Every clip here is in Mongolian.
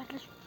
Atlas.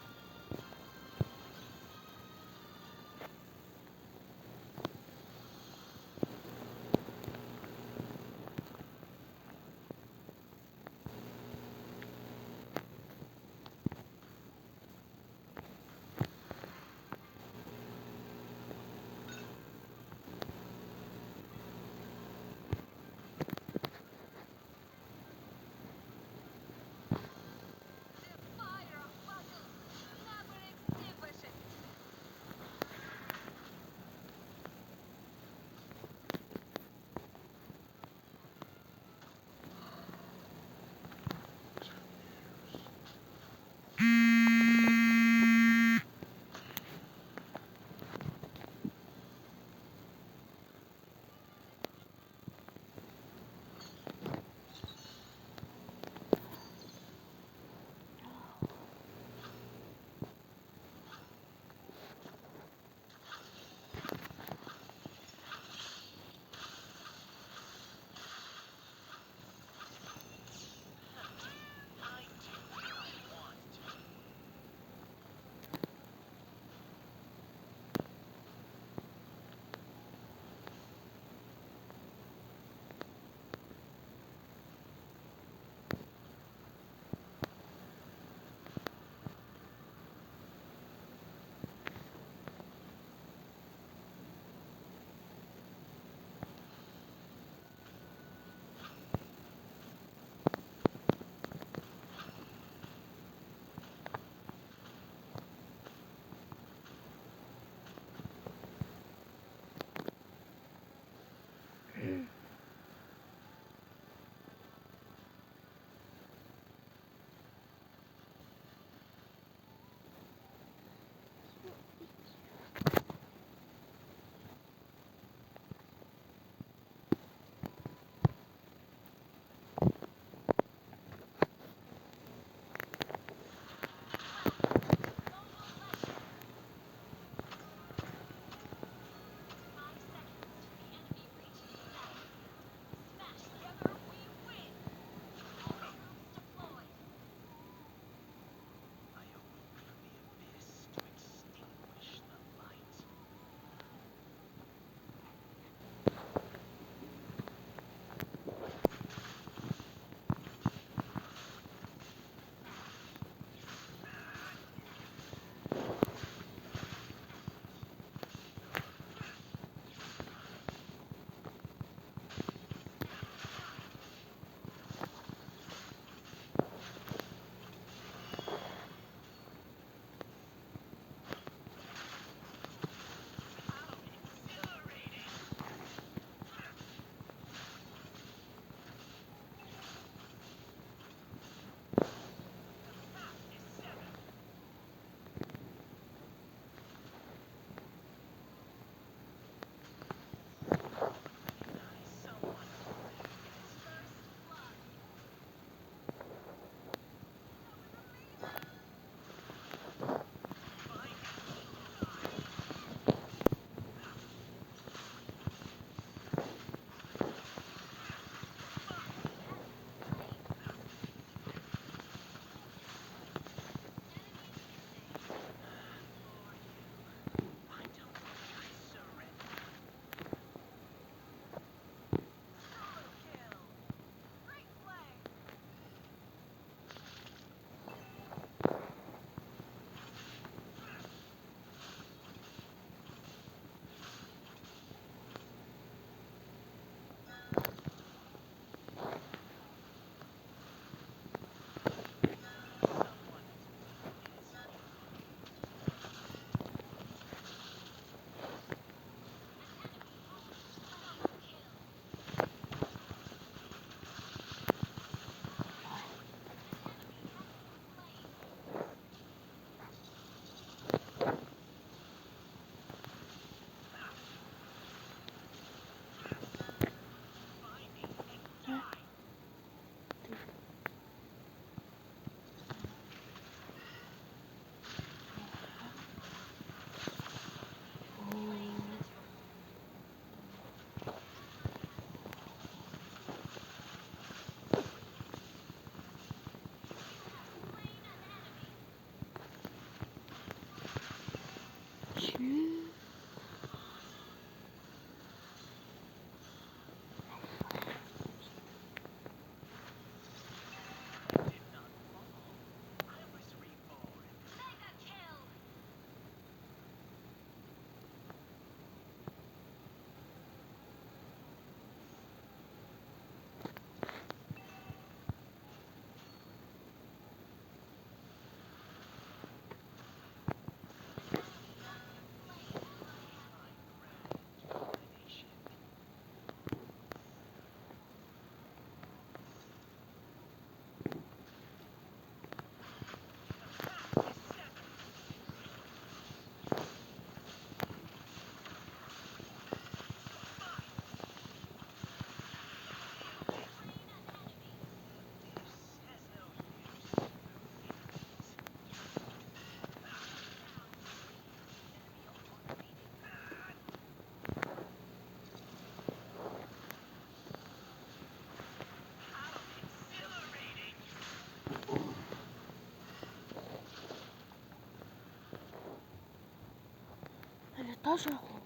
Доош явах уу?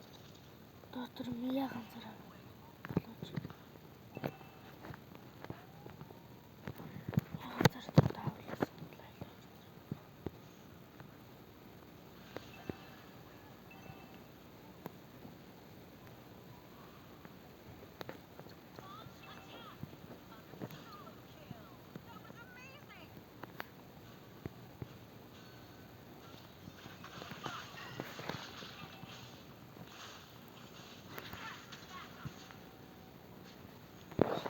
Доктор Мия ганцаараа болооч. Ганцаар ч таавлаас судлаа.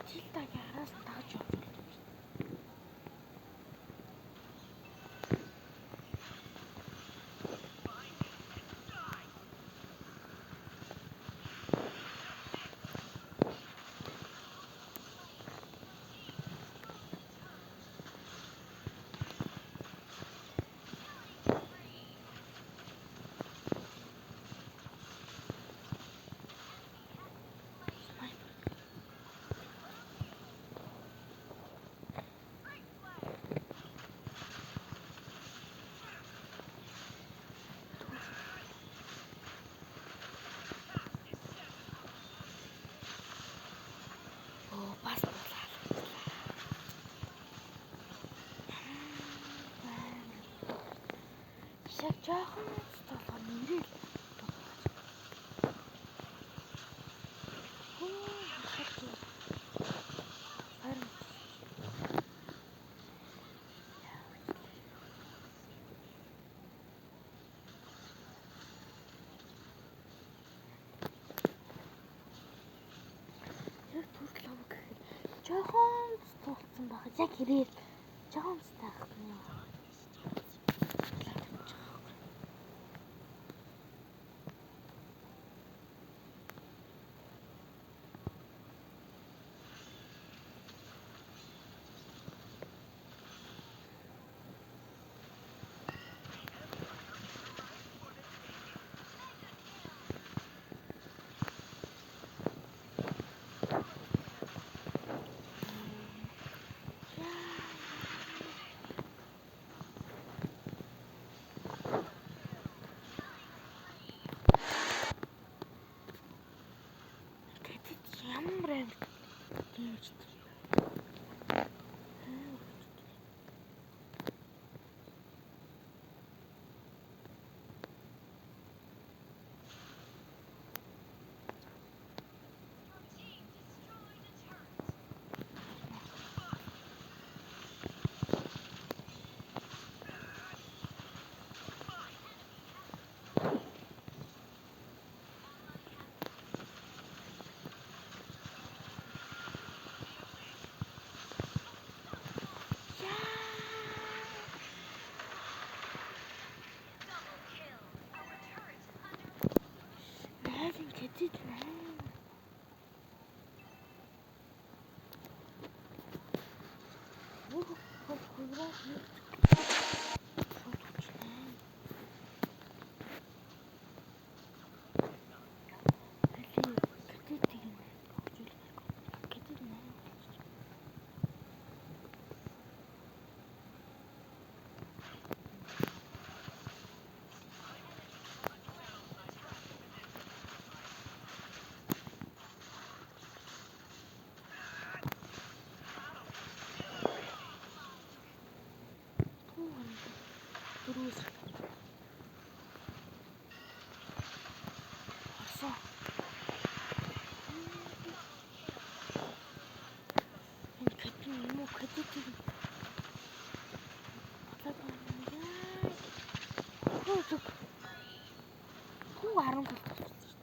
Чилтагийн араас дагаж явж байна. Бас болоо. Шиг жоохон толгой нэрэл. Яг түртэл авах гэхэд жоохон тулцсан баг. Яг хэрэг жоохон стахт нь. Ямар амт дэмж найзын кэтэд наа. тийм. Хөө 10 гол болчихсон.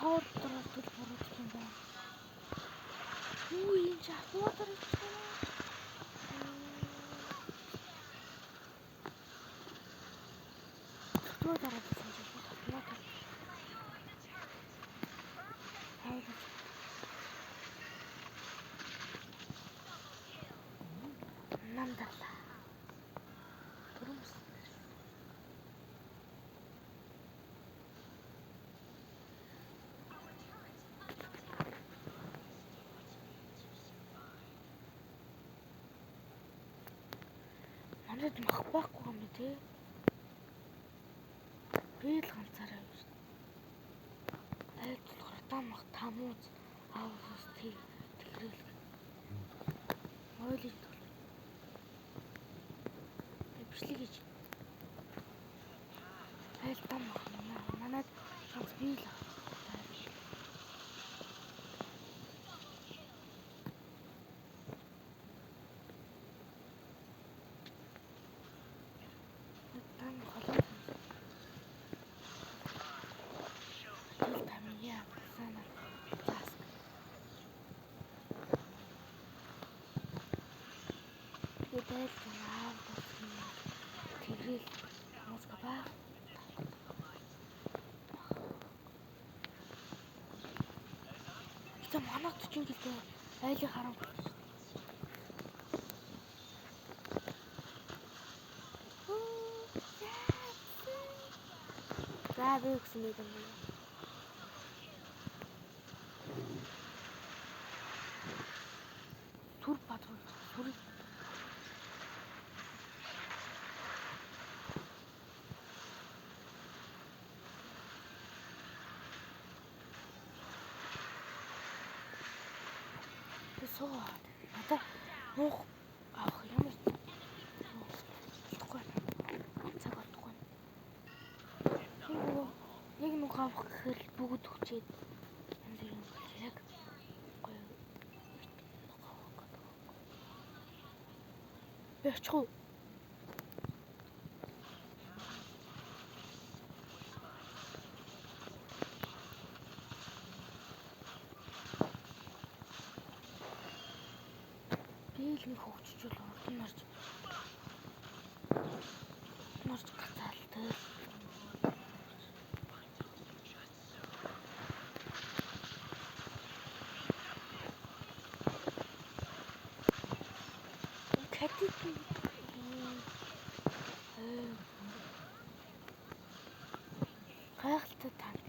Тоор дөрөв бурууч юм байна. Юу юм чи ахуутар ичсэн. Тоо дараад гэсэн чи ахуутар. Хайр. Нандала. Төрөмс. Манайд мах байхгүй юм тий. Би л ганцаараа юм шүү. Айд болохоор мах тамууз аавс тэгрэл. Ойлж тол. Бичлэг гэж. Айд там мах манайд ганц би л. Тэгрэл мозга ба. Тэ манайд ч юм гэлээ айлыг харахгүй. За би өгсөн юм байна. Түр патрон сүрэг. Соо. Надаа нуух авах юм уу? Тэггүй. Цаг болтгүй. Яг нуух авах гэхээр бүгд өгчээд энэ юм яг гоё. Бэвчгүй. Биелний хөгжчүүл урд нарж гацаалтай. Катит гайхалтай тань.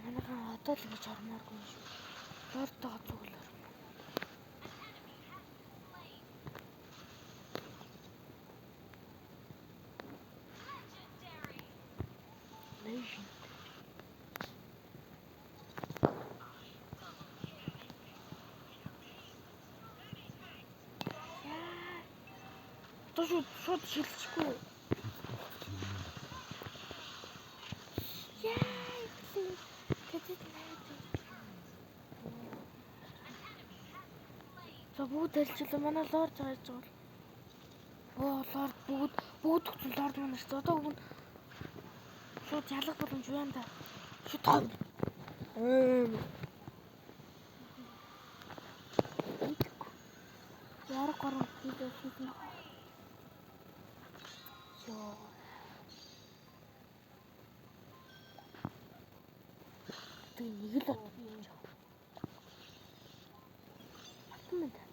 Манайхан одоо л ингэж ормооргүй юм шүү. Лордтойгоо зүглэр. Legend. Яа. Шууд шилжчихгүй. Яа. За бүгд арилжлаа. Манай лорд зааж байгаа. Оо лорд бүгд өгсөн лорд манай шүү. Одоо өгөн шууд ялах боломж байна да. Шууд тав. Яраг горон хийдэж хийсэн. болдог нэг л бод хийж байгаа. Батсан байна.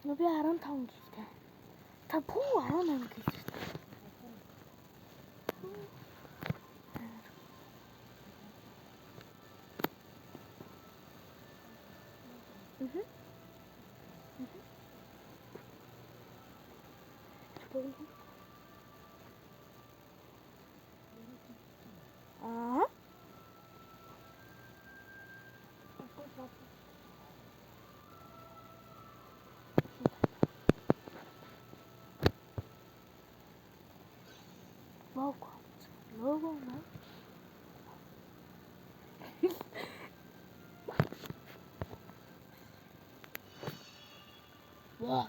Би 15 гэлтэй. Та пүү 18 гэлж байна. Logo, no? Wow.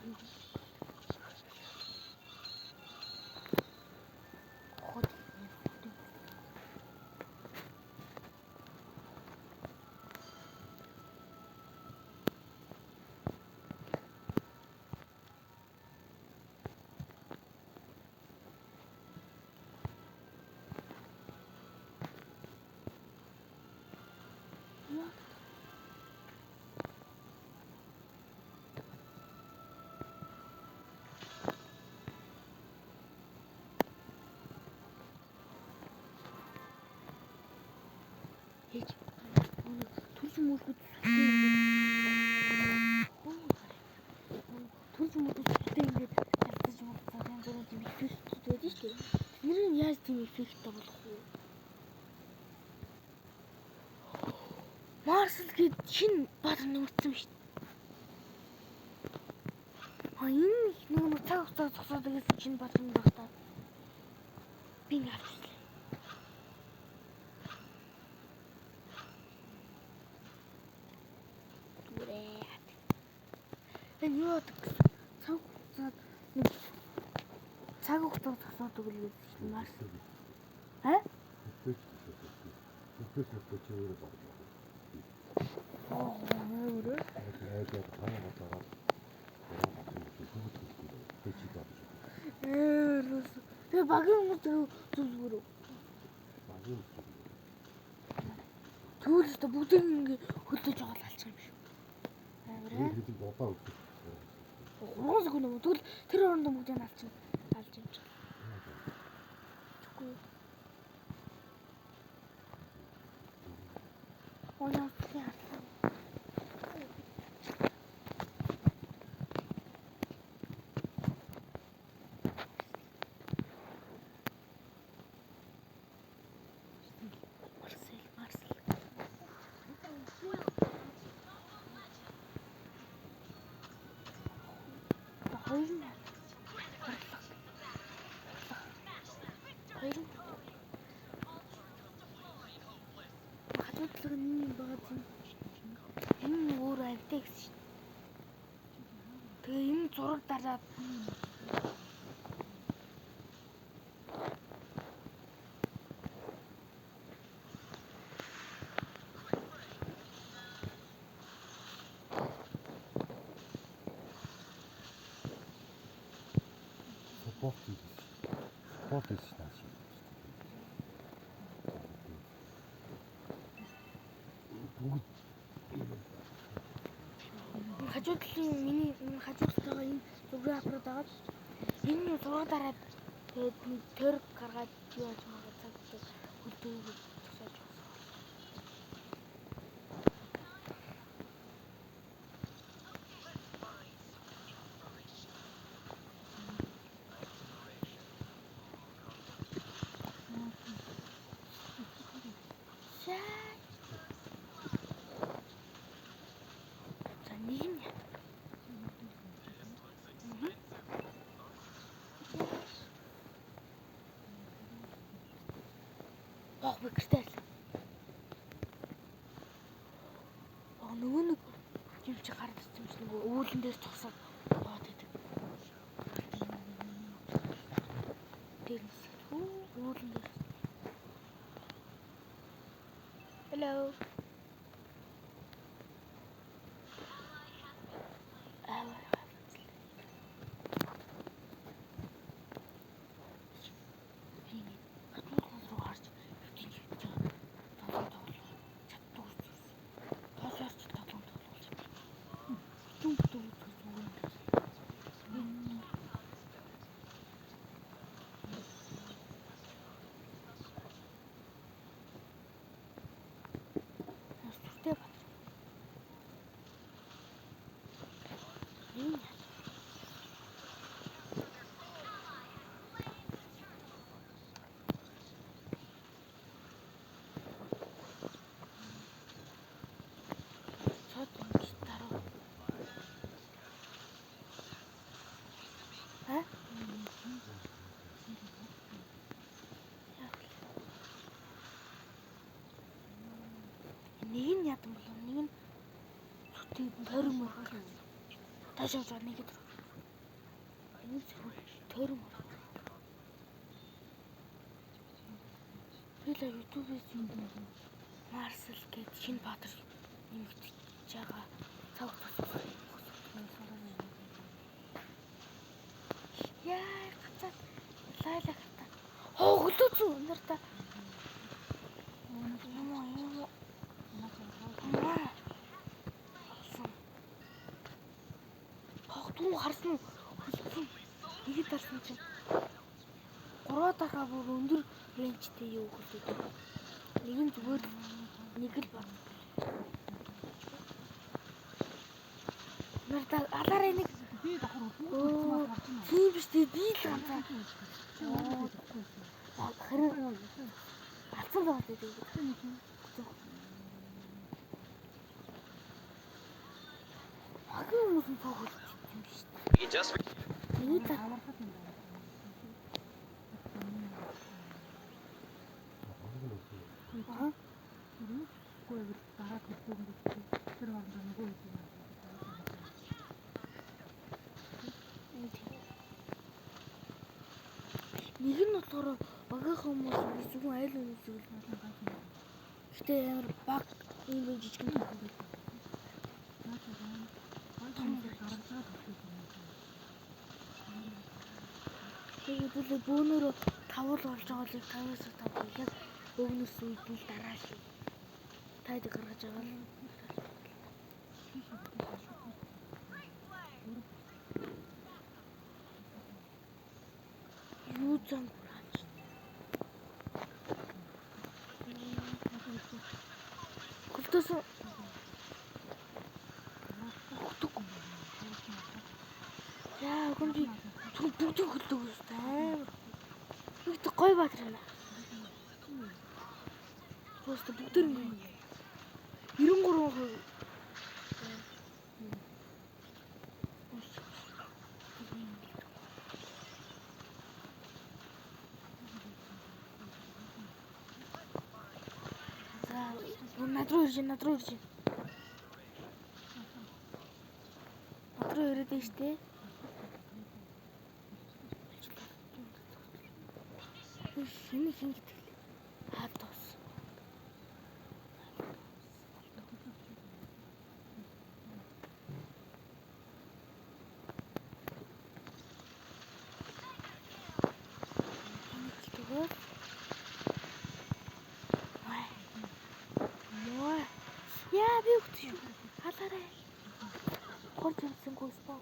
Түлж мөргөд ингээд ялтаж мөргөд юм дөрөв тийм эффекттэй байдаг шүү дээ. Тэднийг яаж тийм эффекттэй болох вэ? Марсл гээд шинэ баатар нэмэгдсэн шүү дээ. Энэ нэг цаг хугацаа зогсоод гэсэн шинэ баатар юм байна та. Би нэг авчихлаа. Энэ юу гэдэг цаг хугацаа зогсоод өгөл гэж Марс. Тэгээ багийн хүмүүс зүгээрөө. Түүл өстө бүгдийг ингэ хөлдөж байгаа л алчих юм шүү. Тэгээд бодоо өгөх. Гурван секунд юм. Тэгвэл тэр орондоо бүгдийг алж юм чи. Чүгүй. Оноо тийм. Энэ өөр автай гэсэн. Тэгээ энэ зураг дараад Спорт ist das. хажуу талын миний хажуу талаа энэ зүрхээ апраад агаад энэ зураг дараад тэгээд тэр гаргаад яаж магаа цаг хөлдөөг тусаад байна. Бикэртэй. Нөгөө нэг юм чи гараад ирсэн юм чи нөгөө үүлэн дээр цогсоод боод идэг. Тэрнээс үүлэн дээр. Hello. Аа? Нэг нь ядан болов? Нэг нь зүтээ тойрон мөр. Тааш явж байгаа нэг өдөр. Энэ зөвхөн тойрон мөр. Тэгэлээ YouTube-ээс юм Марсел гээд шинэ баатар нэмэгдэж байгаа цаг тусах. Яа, гацаад лайла хата. Хоглоо зү өнөртө. Юм. Хогтун харсан уу? Нэгэд харсан чинь 3 дахаа бүр өндөр рейнжтэй юу хөлөө. Нэг нь зүгээр нэг л баг. Нарта алаарай нэг би давхар өгсөн. Тийм биш дээ би л ганцаа. Харин алцсан байгаа дээ. Хагийн хүмүүс нь цогцолж юм биш. Нэг алархад юм байна. Аа. Гүйгээр дараа төлөвлөсөн гэдэг тэр хоорондоо нөгөө юм байна. Нэг нь болохоор багийн хүмүүс зөвхөн айл үнэсийг л болон гаж юм. Гэтэ амар баг юм жижиг юм байна. Тэгээд бөөнөрөө тавал болж байгааг 5-аас 5 яг өвнөс үед нь дараа шүү. Тайд гаргаж байгаа л. Юу зам гураач. Гөлтөөс яа гомби бүгд хөлдөг үстэй. Бүгд гой баатар байна. Просто бүгд нь 93%. Надруу ирж. Надруу ирээд нь штэ. Хин гэдэг. Хатос. Яа би өгч юу? Халаарай. Горч юмсан гүйспаа.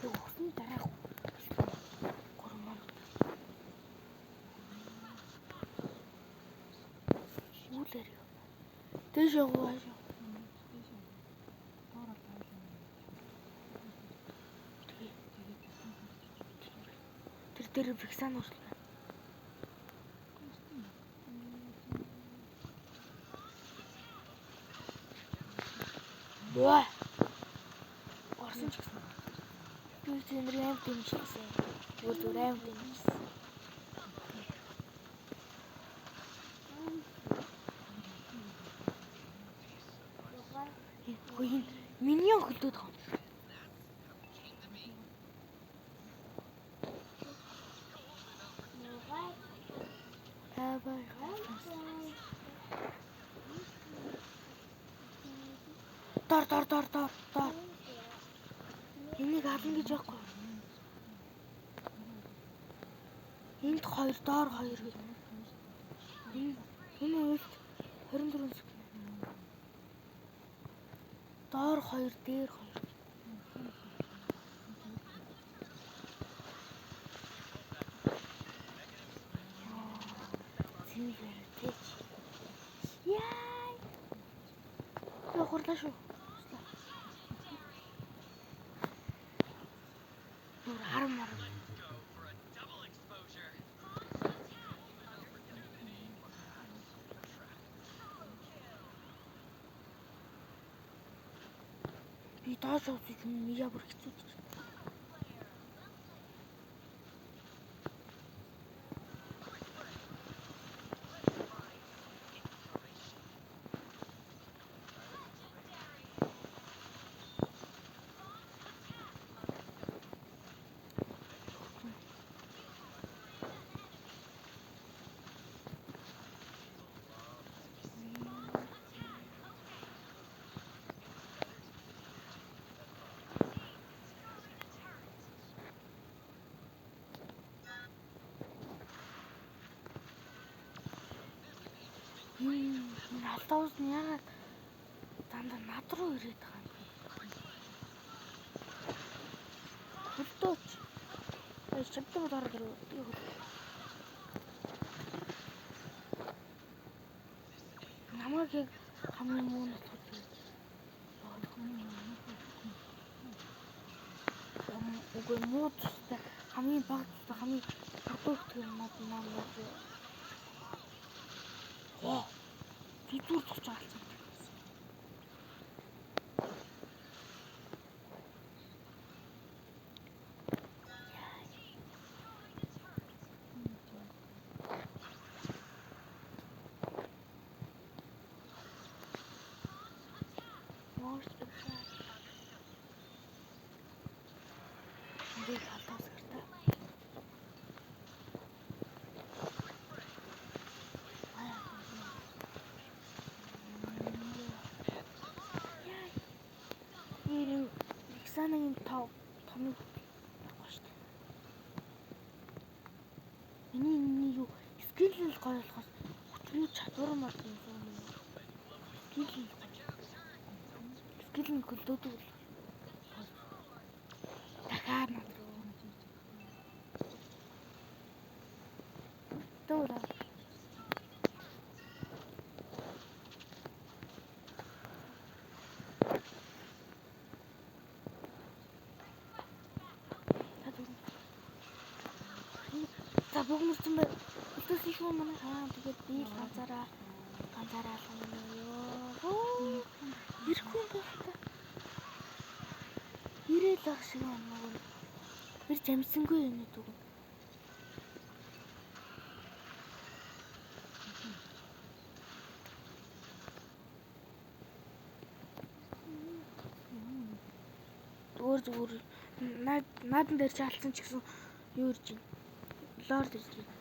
Өгсөн дараа гормон. Шүүлэр юу? Дэш яваа. Тэр Бриксан уурсан. Яа. Орсон ч гэсэн. Би тэр аим дэмжлээсэн. Зүгээр аим дэмжлээсэн. Хөөе миньон хөлдөөд байгаа. Дор. Энийг ална гэж яахгүй. Энд 2 доор 2 гэж. Энэ үед 24 секунд. Доор 2, дээр 2. Яй. Я хурлаа шүү. Хармаар. Би доош уусаж юм ямар хэцүү гэж. Алдаас нь яагаад дандаа над руу ирээд байгаа юм бэ? Хөлдөөч. Шибдэг дор дөрөв. Намайг яг хамгийн муу нь үгүй муу тустай хамгийн бага тустай хамгийн продуктив юм нам. Зүр тусч алцсан. Нэг алдаас гэртээ. Иксанагийн томыг авах шүү дээ. Миний юу скил гоё болохоос хүчний чадвар мод юм шүү. Скил нь хөлдөөдөг. Дахиад над руу. Дөрөв. За бүгд юм байна. Өдөөс шүү манай тэгээд би ганцаараа ёо. Ирэхгүй байна. Ирээл ах шиг байна. Би жамсангүй юм дүү. Зүгээр наадан дээр чаалсан ч гэсэн юу ирж байна? Лорд ирж байна.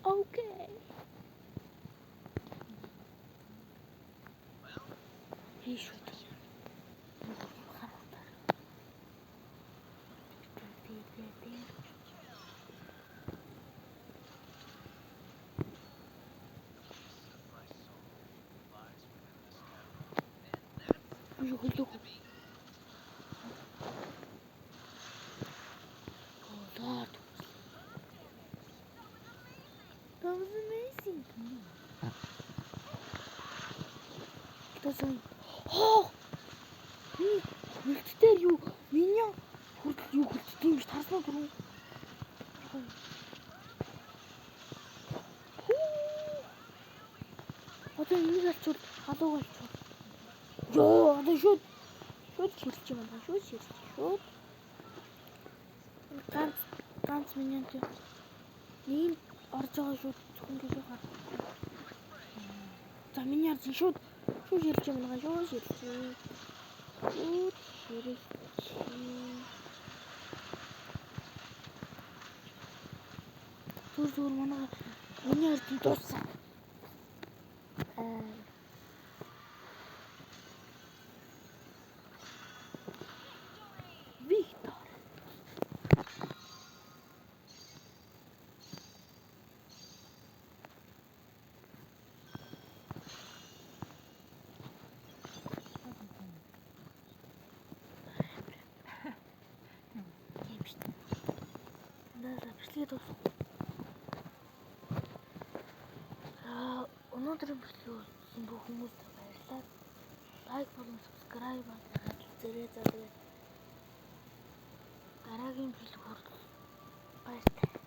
Окей. Хийш үү. Юу хөлөг. Lord. That was amazing. Тэсэн. Үлддээр юу? Миний хүртэл юу үлддэг юм биш таснаа дөрөв. Одоо энийг алчвал халууг алчвал. Ёо, одоо шууд ширч юм байна. Шууд. Ганц миньонт. Нэг орж байгаа шууд зөвхөн гэлээ гар. За миний ард шууд ширч юм байна. Шууд ширч. Зүр манай миний ард дууссан. Виктор. Бичлэгээ дууссан. Өнөөдрийн бичлэг үзсэн бүх хүмүүст баярлалаа. Лайк болон subscribe хийгээд үзээрэй. За тэгээд дараагийн бичлэг хүртэл баяртай.